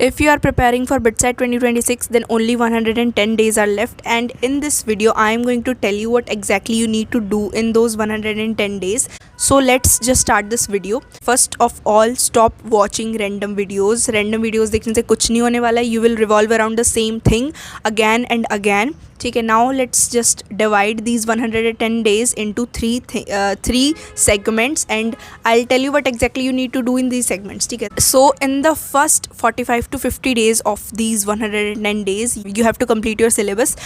If you are preparing for BITSAT 2026, then only 110 days are left, and in this video I am going to tell you what exactly you need to do in those 110 days. So let's just start this video. First of all, stop watching random videos. Random videos देखने से कुछ नहीं होने वाला है. You will revolve around the same thing again and again. ठीक है, now let's just divide these 110 days into three segments, and I'll tell you what exactly you need to do in these segments. ठीक है, so in the first 45 to 50 days of these 110 days you have to complete your syllabus.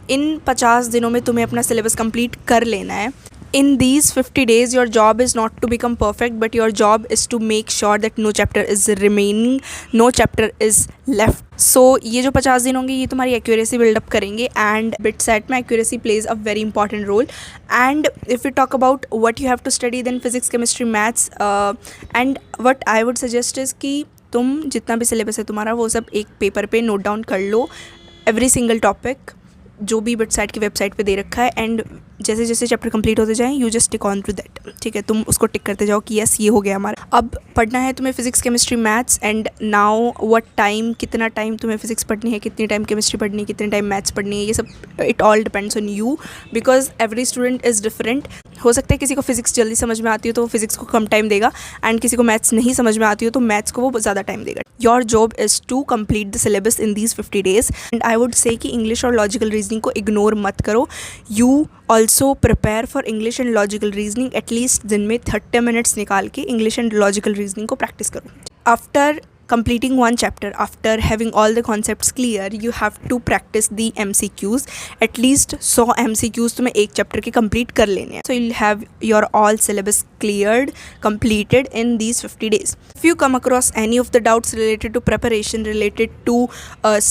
इन 50 दिनों में तुम्हें अपना syllabus complete कर लेना है. In these 50 days, your job is not to become perfect, but your job is to make sure that no chapter is remaining, no chapter is left. So ये जो 50 दिन होंगे ये तुम्हारी accuracy build up करेंगे, and BITSAT में accuracy plays a very important role. And if we talk about what you have to study, then physics, chemistry, maths, and what I would suggest is कि तुम जितना भी syllabus है तुम्हारा वो सब एक पेपर पे नोट डाउन कर लो, every single topic जो भी BITSAT की वेबसाइट पे दे रखा है, एंड जैसे जैसे चैप्टर कंप्लीट होते जाएं you just tick on to that. ठीक है, तुम उसको टिक करते जाओ कि यस ये हो गया हमारा. अब पढ़ना है तुम्हें physics, chemistry, maths, and now what time, कितना टाइम तुम्हें फिजिक्स पढ़नी है, कितनी टाइम केमिस्ट्री पढ़नी है, कितने टाइम मैथ्स पढ़नी है, ये सब it all depends on you, because every student is different. हो सकता है किसी को फिजिक्स जल्दी समझ में आती हो तो वो फिजिक्स को कम टाइम देगा, एंड किसी को मैथ्स नहीं समझ में आती हो तो मैथ्स को वो ज़्यादा टाइम देगा. Your job is to complete the syllabus in these 50 days. And I would say कि इंग्लिश और लॉजिकल रीजनिंग को इग्नोर मत करो. You also prepare for English and logical reasoning. At least दिन में 30 मिनट्स निकाल के इंग्लिश एंड लॉजिकल रीजनिंग को प्रैक्टिस करो. After completing one chapter, after having all the concepts clear, you have to practice the MCQs. at least 100 MCQs तुम्हें एक chapter के complete कर लेने हैं. So you'll have your all syllabus cleared, completed in these 50 days. If you come across any of the doubts related to preparation, related to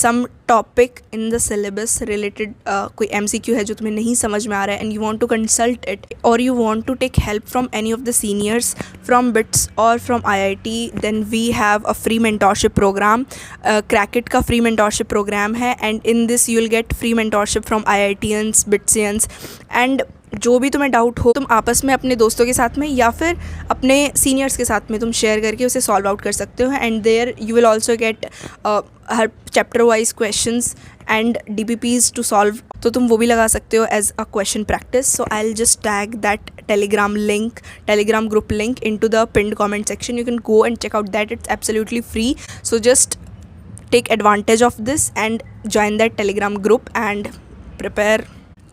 some topic in the syllabus related, कोई MCQ है जो तुम्हें नहीं समझ में आ रहा है and you want to consult it, और you want to take help from any of the seniors from BITS और from IIT, then we have a free mentorship program. क्रैकेट का फ्री मेंटोरशिप प्रोग्राम है, and in this you will get free mentorship from IITians, BITSians. And जो भी तुम्हें doubt हो तुम आपस में अपने दोस्तों के साथ में या फिर अपने सीनियर्स के साथ में तुम शेयर करके उसे सॉल्व आउट कर सकते हो. And there you will also get हर chapter wise questions and DPPs to solve, तो तुम वो भी लगा सकते हो as a question practice. So I will just tag that Telegram group link into the pinned comment section. You can go and check out that. It's absolutely free. So just take advantage of this and join that Telegram group and prepare.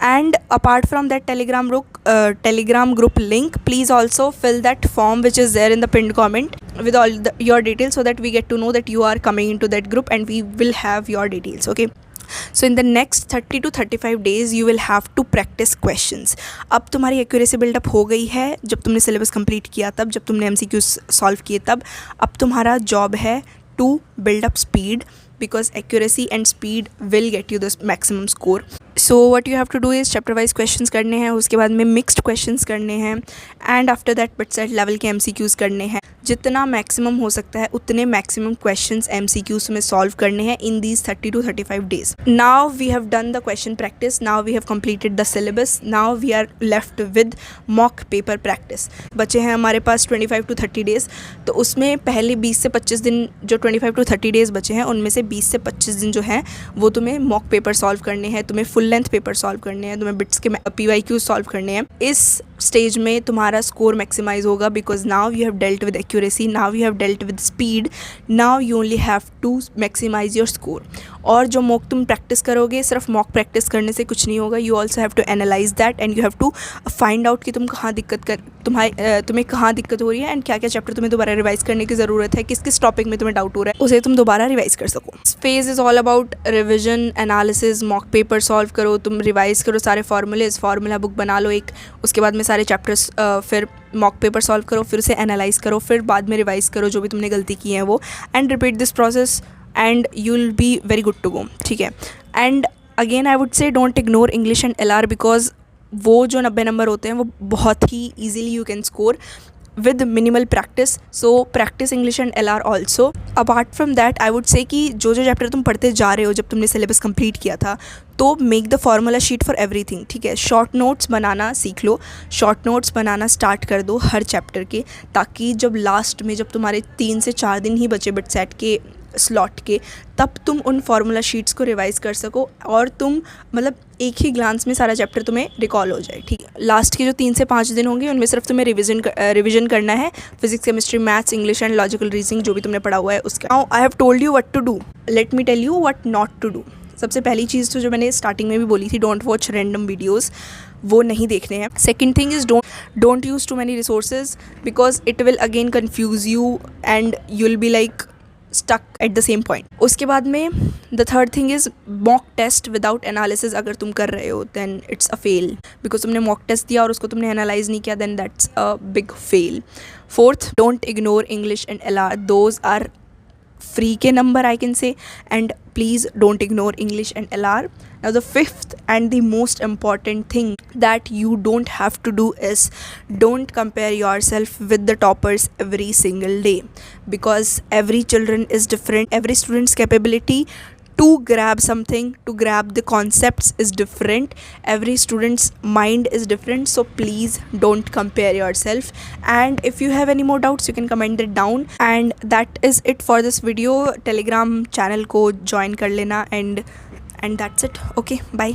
And apart from that Telegram group link, please also fill that form which is there in the pinned comment with all your details, so that we get to know that you are coming into that group and we will have your details. Okay, so in the next 30 to 35 days you will have to practice questions. अब तुम्हारी accuracy build up हो गई है जब तुमने syllabus complete किया, तब जब तुमने MCQs solve किए, तब अब तुम्हारा job है to build up speed, because accuracy and speed will get you the maximum score. So what you have to do is chapter wise questions करने हैं, उसके बाद में mixed questions करने हैं, and after that BITSAT level के MCQs करने हैं. जितना maximum हो सकता है उतने maximum questions MCQs में solve करने हैं in these 30 to 35 days. Now we have done the question practice, now we have completed the syllabus, now we are left with mock paper practice. बचे हैं हमारे पास 25 to 30 days, तो उसमें पहले 20 से 25 दिन, जो 25 to 30 days बचे हैं उनमें से 20 से 25 दिन जो हैं वो तुम्हें मॉक पेपर सॉल्व करने हैं, तुम्हें फुल लेंथ पेपर सॉल्व करने हैं, तुम्हें बिट्स के PYQ सॉल्व करने हैं. इस स्टेज में तुम्हारा स्कोर मैक्सिमाइज होगा, because now you have dealt with accuracy, now you have dealt with speed, now you only have to maximise your score. और जो मॉक तुम प्रैक्टिस करोगे, सिर्फ मॉक प्रैक्टिस करने से कुछ नहीं होगा. You also have to analyse that and you have to find out कि तुम्हें कहाँ दिक्कत हो रही है, एंड क्या क्या चैप्टर तुम्हें दोबारा रिवाइज करने की ज़रूरत है, किस किस टॉपिक में तुम्हें डाउट हो रहा है, उसे तुम दोबारा रिवाइज कर सको. Phase is all about revision, analysis, mock paper solve करो, तुम रिवाइज करो सारे फार्मूला बुक बना लो एक, उसके बाद में सारे चैप्टर्स, फिर मॉक पेपर सॉल्व करो, फिर उसे एनालाइज करो, फिर बाद में रिवाइज करो जो भी तुमने गलती की है वो, and repeat this process and you will be very good to go. ठीक है, and again I would say don't ignore English and LR, because वो जो 90 नंबर होते हैं वो बहुत ही easily you can score with minimal practice. So practice English and LR also. Apart from that I would say कि जो chapter तुम पढ़ते जा रहे हो, जब तुमने सिलेबस कंप्लीट किया था, तो make the formula sheet for everything. ठीक है, शॉर्ट नोट्स बनाना सीख लो, शॉर्ट नोट्स बनाना स्टार्ट कर दो हर चैप्टर के, ताकि जब लास्ट में, जब तुम्हारे 3 से 4 दिन ही बचे BITSAT के स्लॉट के, तब तुम उन फार्मूला शीट्स को रिवाइज़ कर सको और तुम मतलब एक ही ग्लांस में सारा चैप्टर तुम्हें रिकॉल हो जाए, ठीक है। लास्ट के जो 3 से 5 दिन होंगे उनमें सिर्फ तुम्हें रिविजन करना है physics, chemistry, maths, English and logical reasoning जो भी तुमने पढ़ा हुआ है उसका। Now I have told you what to do, let me tell you what not to do. सबसे पहली चीज़ तो जो मैंने स्टार्टिंग में भी बोली थी, डोंट वॉच रैंडम वीडियोज़, वो नहीं देखने हैं। Second thing is don't use too many resources because it will again confuse you and you will be like stuck at the same point. उसके बाद में the third thing is mock test without analysis अगर तुम कर रहे हो then it's a fail, because तुमने mock test दिया और उसको तुमने एनालाइज नहीं किया, then that's a big fail. Fourth, don't ignore English and LR, those are free के number I can say, and please don't ignore English and LR. Now the fifth and the most important thing that you don't have to do is don't compare yourself with the toppers every single day, because every children is different, every student's capability to grab something, to grab the concepts is different, every student's mind is different, so please don't compare yourself. And if you have any more doubts you can comment it down, and that is it for this video. Telegram channel ko join kar lena, and that's it. Okay, bye.